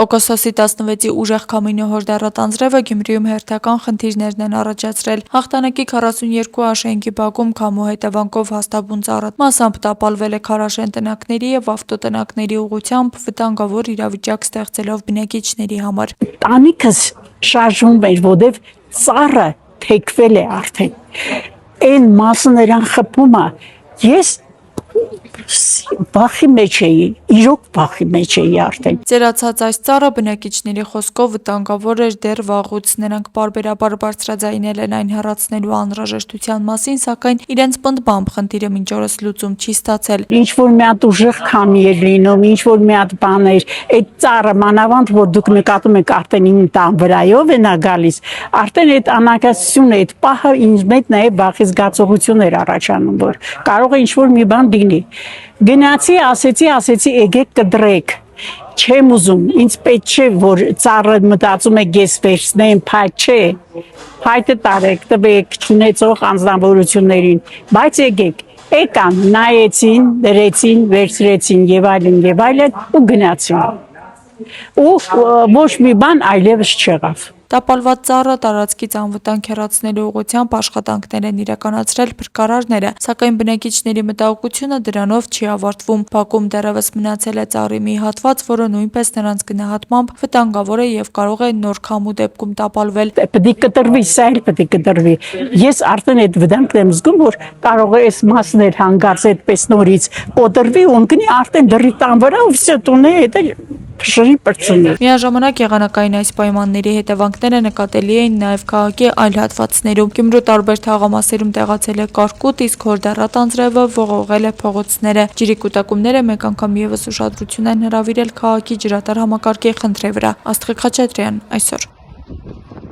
Օգոստոսի 16-ի ուժեղ քամին ու հորդառատ անձրևը Գյումրիում հերթական խնդիրներն են առաջացրել։ Հաղթանակի 42 աշենքի բակում քամու հետևանքով հաստաբուն ծառը մասամբ տապալվել է քարաշեն տնակների եւ ավտոտնակների ուղղությամբ, վտանգավոր իրավիճակ ստեղծելով բնակիչների համար։ Տանիքս շարժվում էր, որտեվ ծառը թեքվել է արդեն։ Այն մասը նրան խփում է։ Ես բախի մեջ էի, իրոք բախի մեջ էի արդեն։ Ծերացած այս ծառը բնակիչների խոսքով վտանգավոր էր դեռ վաղուց, նրանք պարբերաբար բարձրաձայնել են այն հեռացնելու անհրաժեշտության մասին, սակայն իրենց պնդմամբ խնդիրը մինչ օրս լուծում չի ստացել։ Ինչ որ մի հատ ուժեղ քամի էր լինում, ինչ որ մի հատ բան էր, այդ ծառը մանավանդ որ դուք նկատում եք արդեն իմ տան վրայով է նա գալիս, արդեն այդ անակացությունը, այդ պահը ինձ մեջ նաև վախի զգացողություն էր առաջանում, որ կարող է ինչ որ մի բան լինի։ Գնացի, ասեցի, եկեք կդրեք։ Չեմ ուզում, ինձ պետք չէ, որ ծառը մտածում եք ես վերցնեմ, փայտ չէ։ Փայտը տարեք, տվեք չունեցող անձնավորություններին, բայց եկեք։ Եկան, նայեցին, դրեցին, վերցրեցին եւ այլն ու գնացին։ Ու ոչ մի բան այլևս չեղավ։ Տապալված ծառը տարածքից անվտանգ հեռացնելու ուղղությամբ աշխատանքներ են իրականացրել փրկարարները, սակայն բնակիչների մտահոգությունը դրանով չի ավարտվում։ Բակում դեռևս մնացել է ծառի մի հատված, որը նույնպես նրանց գնահատմամբ վտանգավոր է եւ կարող է նոր քամու դեպքում տապալվել։ Պետք է կտրվի, սա էլ պետք է կտրվի։ Ես արդեն այդ վտանգն եմ զգում, որ կարող է այս մասն էլ հանգարց այդպես նորից կոտրվի ու ընկնի արդեն դրի տան վրա ու վсё տունը հետը փշրի պրծունի։ Միաժամանակ եղանակային այս պայմանների հետևանքները նկատելի էին նաև քաղաքի այլ հատվածներում։ Գյումրու տարբեր թաղամասերում տեղացել է կարկուտ, իսկ հորդառատ անձրևը ողողել է փողոցները։ Ջրի կուտակումները մեկ անգամ եւս ուշադրություն են հրավիրել քաղաքի ջրատար համակարգի խնդրի վրա։ Աստղիկ Խաչատրյան, այսօր։